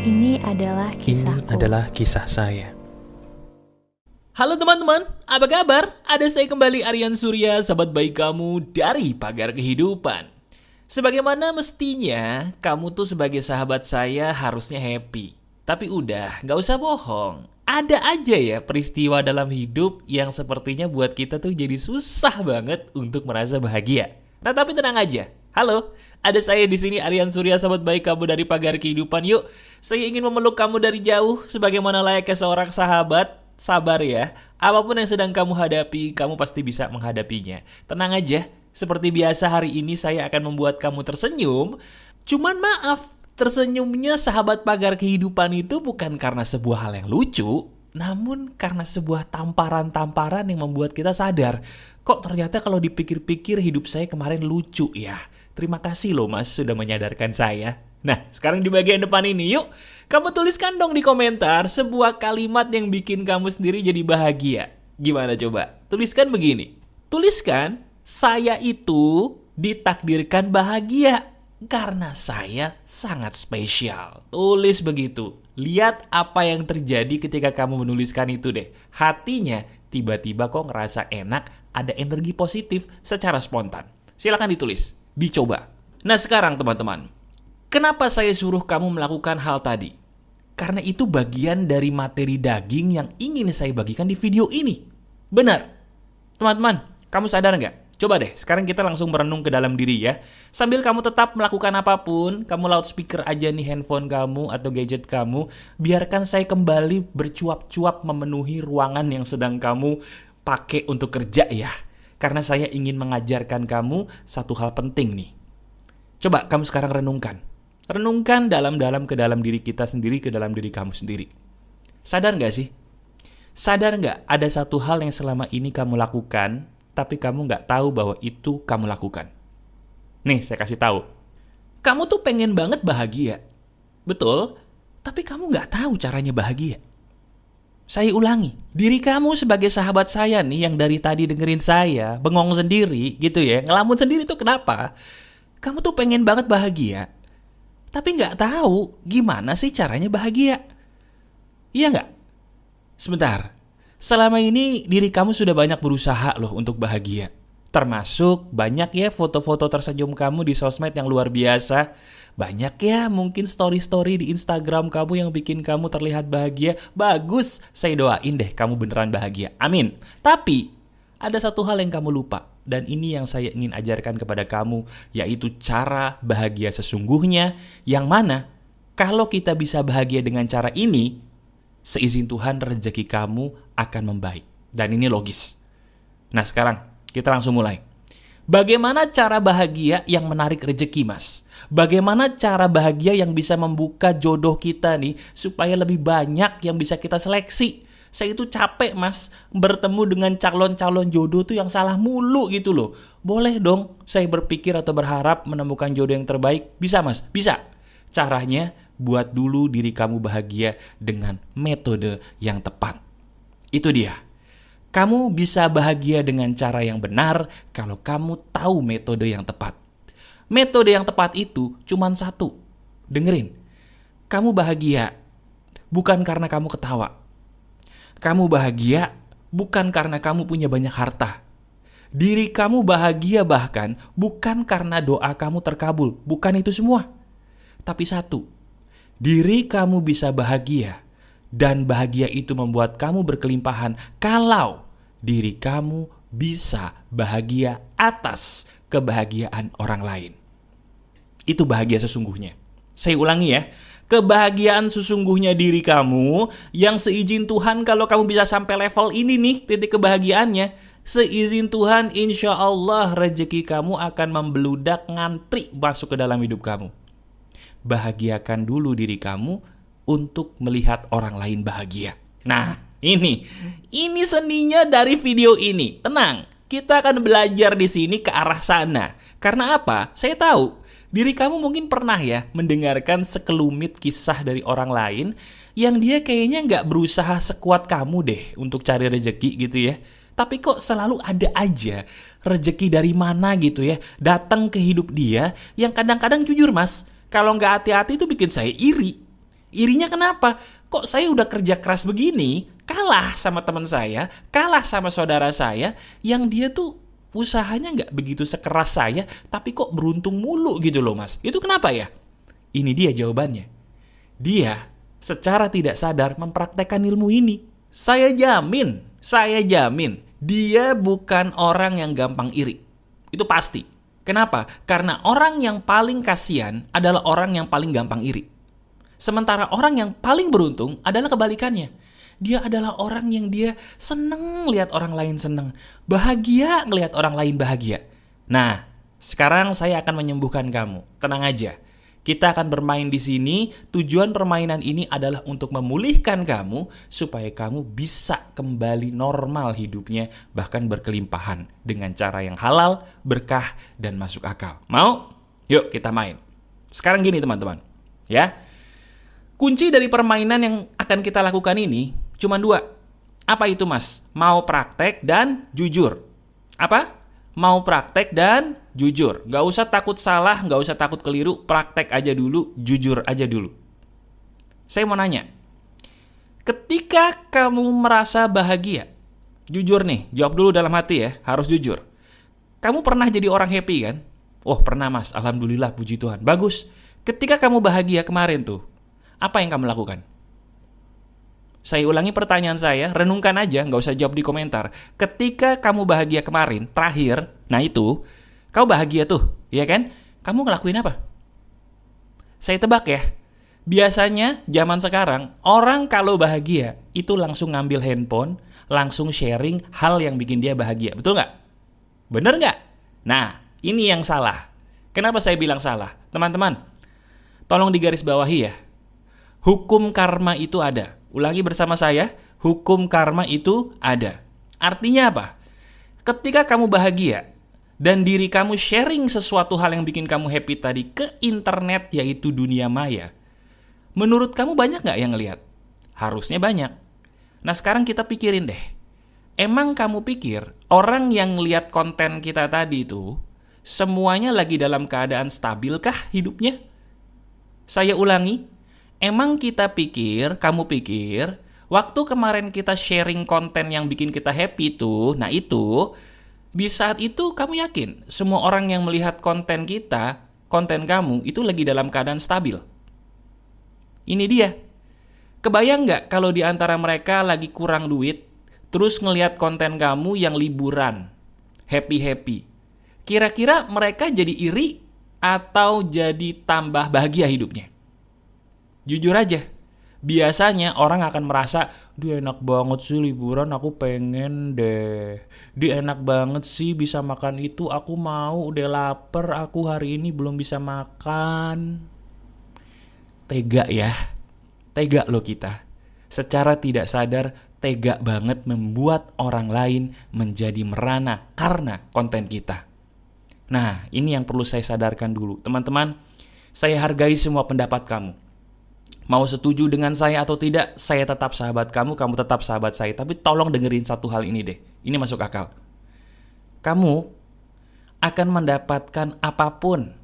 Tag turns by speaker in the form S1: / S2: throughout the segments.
S1: Ini adalah kisahku.
S2: Ini adalah kisah saya.
S3: Halo teman-teman, apa kabar? Ada saya kembali, Aryan Surya, sahabat baik kamu dari Pagar Kehidupan. Sebagaimana mestinya, kamu tuh sebagai sahabat saya harusnya happy. Tapi udah, gak usah bohong. Ada aja ya peristiwa dalam hidup yang sepertinya buat kita tuh jadi susah banget untuk merasa bahagia. Nah tapi tenang aja. Halo, ada saya di sini Aryan Surya, sahabat baik kamu dari Pagar Kehidupan. Yuk, saya ingin memeluk kamu dari jauh sebagaimana layaknya seorang sahabat. Sabar ya, apapun yang sedang kamu hadapi, kamu pasti bisa menghadapinya. Tenang aja, seperti biasa hari ini saya akan membuat kamu tersenyum. Cuman maaf, tersenyumnya sahabat Pagar Kehidupan itu bukan karena sebuah hal yang lucu, namun karena sebuah tamparan-tamparan yang membuat kita sadar, kok ternyata kalau dipikir-pikir hidup saya kemarin lucu ya. Terima kasih loh mas sudah menyadarkan saya. Nah, sekarang di bagian depan ini yuk, kamu tuliskan dong di komentar sebuah kalimat yang bikin kamu sendiri jadi bahagia. Gimana coba? Tuliskan begini. Tuliskan, saya itu ditakdirkan bahagia karena saya sangat spesial. Tulis begitu. Lihat apa yang terjadi ketika kamu menuliskan itu deh. Hatinya tiba-tiba kok ngerasa enak, ada energi positif secara spontan. Silakan ditulis, dicoba. Nah sekarang teman-teman, kenapa saya suruh kamu melakukan hal tadi? Karena itu bagian dari materi daging yang ingin saya bagikan di video ini. Benar. Teman-teman, kamu sadar nggak? Coba deh, sekarang kita langsung merenung ke dalam diri ya. Sambil kamu tetap melakukan apapun, kamu loudspeaker aja nih handphone kamu atau gadget kamu. Biarkan saya kembali bercuap-cuap memenuhi ruangan yang sedang kamu pakai untuk kerja ya. Karena saya ingin mengajarkan kamu satu hal penting nih. Coba kamu sekarang renungkan. Renungkan dalam-dalam ke dalam diri kita sendiri, ke dalam diri kamu sendiri. Sadar nggak sih? Sadar nggak ada satu hal yang selama ini kamu lakukan, tapi kamu nggak tahu bahwa itu kamu lakukan? Nih, saya kasih tahu. Kamu tuh pengen banget bahagia. Betul, tapi kamu nggak tahu caranya bahagia. Saya ulangi, diri kamu sebagai sahabat saya nih yang dari tadi dengerin saya, bengong sendiri gitu ya, ngelamun sendiri tuh kenapa? Kamu tuh pengen banget bahagia, tapi nggak tahu gimana sih caranya bahagia. Iya nggak? Sebentar, selama ini diri kamu sudah banyak berusaha loh untuk bahagia. Termasuk banyak ya foto-foto tersenyum kamu di sosmed yang luar biasa. Banyak ya mungkin story-story di Instagram kamu yang bikin kamu terlihat bahagia. Bagus, saya doain deh kamu beneran bahagia. Amin. Tapi ada satu hal yang kamu lupa. Dan ini yang saya ingin ajarkan kepada kamu, yaitu cara bahagia sesungguhnya, yang mana kalau kita bisa bahagia dengan cara ini, seizin Tuhan rezeki kamu akan membaik. Dan ini logis. Nah sekarang kita langsung mulai. Bagaimana cara bahagia yang menarik rezeki mas? Bagaimana cara bahagia yang bisa membuka jodoh kita nih supaya lebih banyak yang bisa kita seleksi? Saya itu capek mas bertemu dengan calon-calon jodoh tuh yang salah mulu gitu loh. Boleh dong saya berpikir atau berharap menemukan jodoh yang terbaik? Bisa mas? Bisa. Caranya buat dulu diri kamu bahagia dengan metode yang tepat. Itu dia. Kamu bisa bahagia dengan cara yang benar kalau kamu tahu metode yang tepat. Metode yang tepat itu cuma satu. Dengerin. Kamu bahagia bukan karena kamu ketawa. Kamu bahagia bukan karena kamu punya banyak harta. Diri kamu bahagia bahkan bukan karena doa kamu terkabul. Bukan itu semua. Tapi satu. Diri kamu bisa bahagia. Dan bahagia itu membuat kamu berkelimpahan kalau diri kamu bisa bahagia atas kebahagiaan orang lain. Itu bahagia sesungguhnya. Saya ulangi ya. Kebahagiaan sesungguhnya diri kamu yang seizin Tuhan kalau kamu bisa sampai level ini nih titik kebahagiaannya. Seizin Tuhan insya Allah rezeki kamu akan membeludak ngantri masuk ke dalam hidup kamu. Bahagiakan dulu diri kamu untuk melihat orang lain bahagia. Nah, ini seninya dari video ini. Tenang, kita akan belajar di sini ke arah sana. Karena apa? Saya tahu diri kamu mungkin pernah ya mendengarkan sekelumit kisah dari orang lain yang dia kayaknya nggak berusaha sekuat kamu deh untuk cari rezeki gitu ya. Tapi kok selalu ada aja rezeki dari mana gitu ya datang ke hidup dia yang kadang-kadang jujur mas, kalau nggak hati-hati itu bikin saya iri. Irinya kenapa? Kok saya udah kerja keras begini, kalah sama teman saya, kalah sama saudara saya, yang dia tuh usahanya nggak begitu sekeras saya, tapi kok beruntung mulu gitu loh mas. Itu kenapa ya? Ini dia jawabannya. Dia secara tidak sadar mempraktekkan ilmu ini. Saya jamin, dia bukan orang yang gampang iri. Itu pasti. Kenapa? Karena orang yang paling kasihan adalah orang yang paling gampang iri. Sementara orang yang paling beruntung adalah kebalikannya. Dia adalah orang yang dia seneng lihat orang lain seneng. Bahagia ngelihat orang lain bahagia. Nah, sekarang saya akan menyembuhkan kamu. Tenang aja. Kita akan bermain di sini. Tujuan permainan ini adalah untuk memulihkan kamu supaya kamu bisa kembali normal hidupnya, bahkan berkelimpahan dengan cara yang halal, berkah, dan masuk akal. Mau? Yuk kita main. Sekarang gini teman-teman. Ya. Kunci dari permainan yang akan kita lakukan ini cuma 2. Apa itu mas? Mau praktek dan jujur. Apa? Mau praktek dan jujur. Gak usah takut salah, gak usah takut keliru. Praktek aja dulu, jujur aja dulu. Saya mau nanya. Ketika kamu merasa bahagia, jujur nih, jawab dulu dalam hati ya, harus jujur. Kamu pernah jadi orang happy kan? Oh pernah mas, alhamdulillah, puji Tuhan. Bagus. Ketika kamu bahagia kemarin tuh, apa yang kamu lakukan? Saya ulangi pertanyaan saya, renungkan aja, nggak usah jawab di komentar. Ketika kamu bahagia kemarin, terakhir, nah itu, kamu bahagia tuh, ya kan? Kamu ngelakuin apa? Saya tebak ya, biasanya zaman sekarang, orang kalau bahagia, itu langsung ngambil handphone, langsung sharing hal yang bikin dia bahagia. Betul nggak? Bener nggak? Nah, ini yang salah. Kenapa saya bilang salah? Teman-teman, tolong digarisbawahi ya. Hukum karma itu ada. Ulangi bersama saya, hukum karma itu ada. Artinya apa? Ketika kamu bahagia dan diri kamu sharing sesuatu hal yang bikin kamu happy tadi ke internet, yaitu dunia maya, menurut kamu banyak nggak yang ngelihat? Harusnya banyak. Nah sekarang kita pikirin deh. Emang kamu pikir orang yang lihat konten kita tadi itu semuanya lagi dalam keadaan stabilkah hidupnya? Saya ulangi. Emang kamu pikir, waktu kemarin kita sharing konten yang bikin kita happy itu, nah itu, di saat itu kamu yakin semua orang yang melihat konten kita, konten kamu, itu lagi dalam keadaan stabil? Ini dia. Kebayang nggak kalau di antara mereka lagi kurang duit, terus ngelihat konten kamu yang liburan, happy-happy. Kira-kira mereka jadi iri atau jadi tambah bahagia hidupnya? Jujur aja, biasanya orang akan merasa, dia enak banget sih liburan, aku pengen deh. Dia enak banget sih bisa makan itu, aku mau, udah lapar, aku hari ini belum bisa makan. Tega ya, tega loh kita. Secara tidak sadar, tega banget membuat orang lain menjadi merana karena konten kita. Nah, ini yang perlu saya sadarkan dulu. Teman-teman, saya hargai semua pendapat kamu. Mau setuju dengan saya atau tidak, saya tetap sahabat kamu, kamu tetap sahabat saya. Tapi tolong dengerin satu hal ini deh. Ini masuk akal. Kamu akan mendapatkan apapun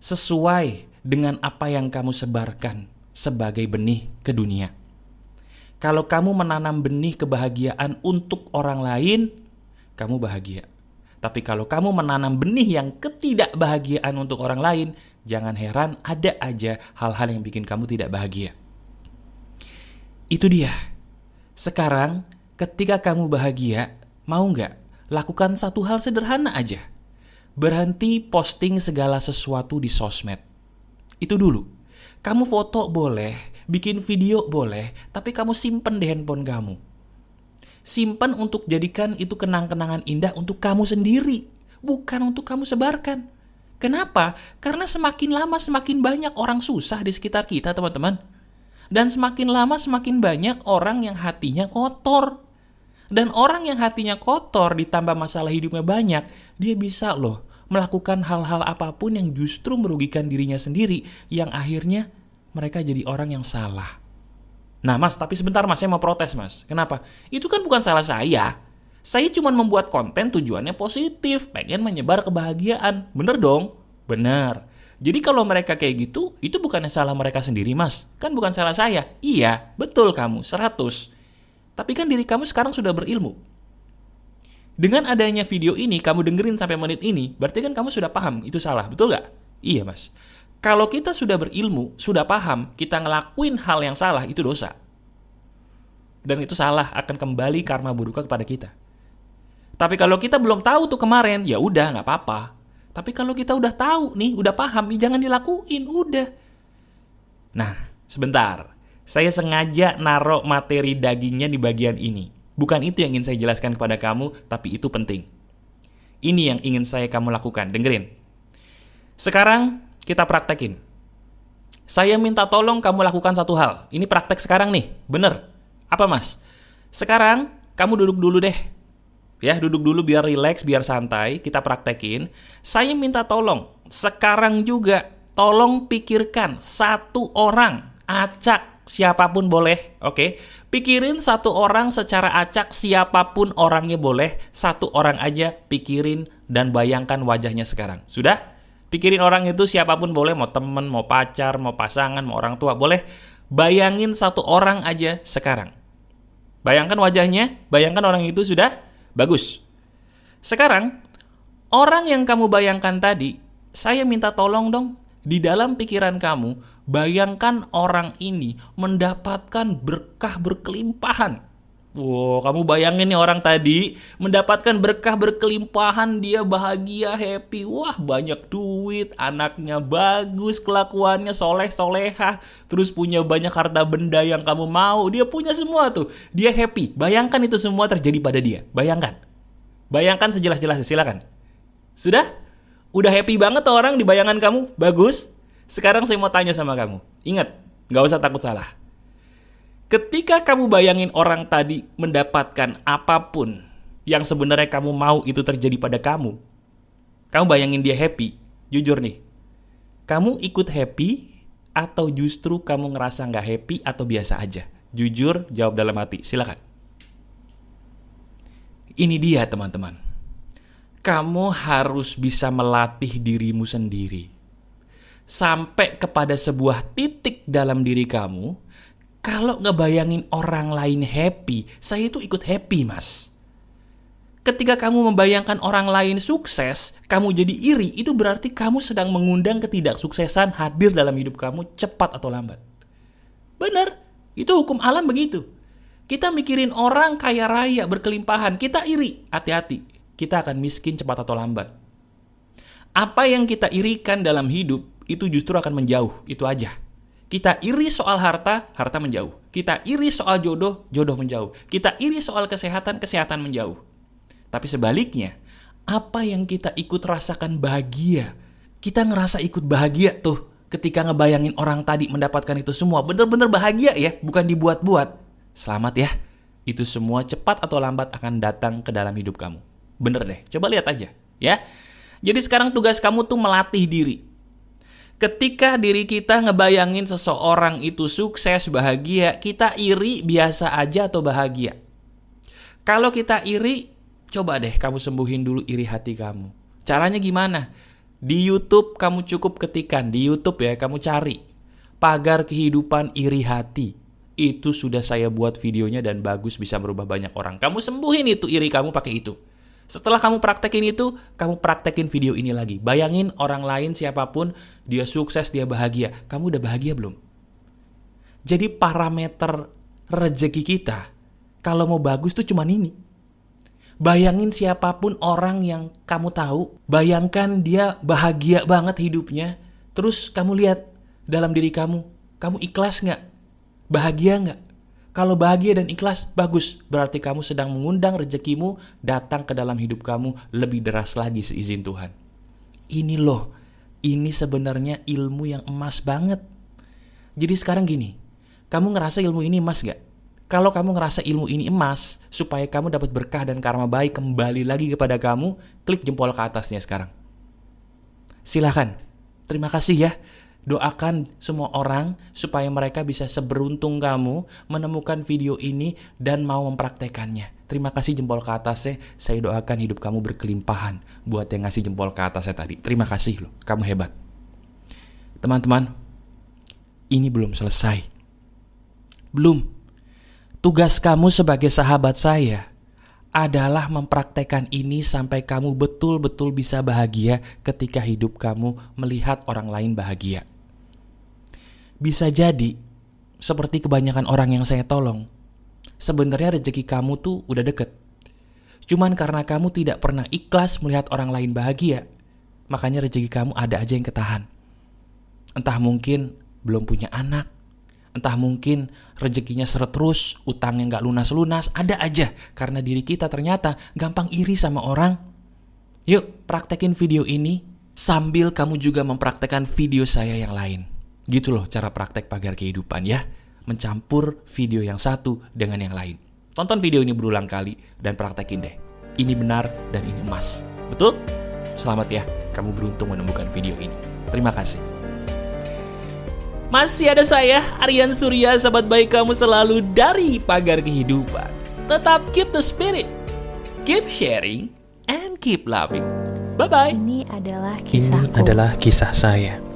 S3: sesuai dengan apa yang kamu sebarkan sebagai benih ke dunia. Kalau kamu menanam benih kebahagiaan untuk orang lain, kamu bahagia. Tapi kalau kamu menanam benih yang ketidakbahagiaan untuk orang lain, jangan heran ada aja hal-hal yang bikin kamu tidak bahagia. Itu dia. Sekarang ketika kamu bahagia, mau nggak lakukan satu hal sederhana aja. Berhenti posting segala sesuatu di sosmed. Itu dulu. Kamu foto boleh, bikin video boleh, tapi kamu simpen di handphone kamu. Simpan untuk jadikan itu kenang-kenangan indah untuk kamu sendiri, bukan untuk kamu sebarkan. Kenapa? Karena semakin lama semakin banyak orang susah di sekitar kita, teman-teman. Dan semakin lama semakin banyak orang yang hatinya kotor. Dan orang yang hatinya kotor ditambah masalah hidupnya banyak, dia bisa loh melakukan hal-hal apapun yang justru merugikan dirinya sendiri, yang akhirnya mereka jadi orang yang salah. Nah mas, tapi sebentar mas, saya mau protes mas. Kenapa? Itu kan bukan salah saya. Saya cuma membuat konten tujuannya positif, pengen menyebar kebahagiaan. Bener dong? Bener. Jadi kalau mereka kayak gitu, itu bukannya salah mereka sendiri, Mas. Kan bukan salah saya. Iya, betul kamu, 100. Tapi kan diri kamu sekarang sudah berilmu. Dengan adanya video ini, kamu dengerin sampai menit ini, berarti kan kamu sudah paham, itu salah, betul nggak? Iya, Mas. Kalau kita sudah berilmu, sudah paham, kita ngelakuin hal yang salah, itu dosa. Dan itu salah, akan kembali karma buruknya kepada kita. Tapi kalau kita belum tahu tuh kemarin, ya udah nggak apa-apa. Tapi kalau kita udah tahu nih, udah paham, ya jangan dilakuin, udah. Nah, sebentar. Saya sengaja naruh materi dagingnya di bagian ini. Bukan itu yang ingin saya jelaskan kepada kamu, tapi itu penting. Ini yang ingin kamu lakukan, dengerin. Sekarang kita praktekin. Saya minta tolong kamu lakukan satu hal. Ini praktek sekarang nih, bener. Apa, Mas? Sekarang kamu duduk dulu deh. Ya, duduk dulu biar rileks, biar santai, kita praktekin. Saya minta tolong, sekarang juga tolong pikirkan satu orang, acak, siapapun boleh, oke? Pikirin satu orang secara acak, siapapun orangnya boleh, satu orang aja pikirin dan bayangkan wajahnya sekarang. Sudah? Pikirin orang itu siapapun boleh, mau temen, mau pacar, mau pasangan, mau orang tua, boleh. Bayangin satu orang aja sekarang. Bayangkan wajahnya, bayangkan orang itu sudah? Bagus. Sekarang, orang yang kamu bayangkan tadi, saya minta tolong dong, di dalam pikiran kamu, bayangkan orang ini mendapatkan berkah berkelimpahan. Wow, kamu bayangin nih orang tadi, mendapatkan berkah berkelimpahan, dia bahagia, happy, wah banyak duit, anaknya bagus, kelakuannya soleh-solehah, terus punya banyak harta benda yang kamu mau, dia punya semua tuh, dia happy. Bayangkan itu semua terjadi pada dia, bayangkan. Bayangkan sejelas-jelasnya, silakan. Sudah? Udah happy banget tuh orang di bayangan kamu? Bagus. Sekarang saya mau tanya sama kamu. Ingat, gak usah takut salah. Ketika kamu bayangin orang tadi mendapatkan apapun yang sebenarnya kamu mau itu terjadi pada kamu bayangin dia happy, jujur nih. Kamu ikut happy atau justru kamu ngerasa nggak happy atau biasa aja? Jujur, jawab dalam hati, silakan. Ini dia teman-teman. Kamu harus bisa melatih dirimu sendiri. Sampai kepada sebuah titik dalam diri kamu, kalau ngebayangin orang lain happy, saya itu ikut happy, Mas. Ketika kamu membayangkan orang lain sukses, kamu jadi iri, itu berarti kamu sedang mengundang ketidaksuksesan hadir dalam hidup kamu cepat atau lambat. Benar, itu hukum alam begitu. Kita mikirin orang kaya raya, berkelimpahan, kita iri, hati-hati, kita akan miskin cepat atau lambat. Apa yang kita irikan dalam hidup, itu justru akan menjauh, itu aja. Kita iri soal harta, harta menjauh. Kita iri soal jodoh, jodoh menjauh. Kita iri soal kesehatan, kesehatan menjauh. Tapi sebaliknya, apa yang kita ikut rasakan bahagia, kita ngerasa ikut bahagia tuh ketika ngebayangin orang tadi mendapatkan itu semua. Bener-bener bahagia ya, bukan dibuat-buat. Selamat ya, itu semua cepat atau lambat akan datang ke dalam hidup kamu. Bener deh, coba lihat aja ya. Jadi sekarang tugas kamu tuh melatih diri. Ketika diri kita ngebayangin seseorang itu sukses, bahagia, kita iri biasa aja atau bahagia? Kalau kita iri, coba deh kamu sembuhin dulu iri hati kamu. Caranya gimana? Di YouTube kamu cukup ketikan, di YouTube ya, kamu cari pagar kehidupan iri hati. Itu sudah saya buat videonya dan bagus, bisa merubah banyak orang. Kamu sembuhin itu iri kamu pakai itu. Setelah kamu praktekin itu, kamu praktekin video ini lagi. Bayangin orang lain siapapun, dia sukses, dia bahagia. Kamu udah bahagia belum? Jadi parameter rezeki kita, kalau mau bagus tuh cuman ini. Bayangin siapapun orang yang kamu tahu, bayangkan dia bahagia banget hidupnya. Terus kamu lihat dalam diri kamu ikhlas gak? Bahagia gak? Kalau bahagia dan ikhlas, bagus. Berarti kamu sedang mengundang rezekimu datang ke dalam hidup kamu lebih deras lagi seizin Tuhan. Ini loh, ini sebenarnya ilmu yang emas banget. Jadi sekarang gini, kamu ngerasa ilmu ini emas gak? Kalau kamu ngerasa ilmu ini emas, supaya kamu dapat berkah dan karma baik kembali lagi kepada kamu, klik jempol ke atasnya sekarang. Silakan. Terima kasih ya. Doakan semua orang supaya mereka bisa seberuntung kamu menemukan video ini dan mau mempraktekannya. Terima kasih jempol ke atasnya. Saya doakan hidup kamu berkelimpahan. Buat yang ngasih jempol ke atasnya tadi, terima kasih loh, kamu hebat. Teman-teman, ini belum selesai. Belum. Tugas kamu sebagai sahabat saya adalah mempraktekkan ini sampai kamu betul-betul bisa bahagia ketika hidup kamu melihat orang lain bahagia. Bisa jadi, seperti kebanyakan orang yang saya tolong, sebenarnya rezeki kamu tuh udah deket. Cuman karena kamu tidak pernah ikhlas melihat orang lain bahagia, makanya rezeki kamu ada aja yang ketahan. Entah mungkin belum punya anak, entah mungkin rezekinya seret terus, utangnya gak lunas-lunas, ada aja. Karena diri kita ternyata gampang iri sama orang. Yuk, praktekin video ini sambil kamu juga mempraktekkan video saya yang lain. Gitu loh cara praktek pagar kehidupan ya. Mencampur video yang satu dengan yang lain. Tonton video ini berulang kali dan praktekin deh. Ini benar dan ini emas. Betul? Selamat ya, kamu beruntung menemukan video ini. Terima kasih. Masih ada saya, Aryan Surya, sahabat baik kamu selalu dari Pagar Kehidupan. Tetap keep the spirit, keep sharing, and keep loving. Bye-bye.
S1: Ini adalah kisahku.
S2: Ini adalah kisah saya.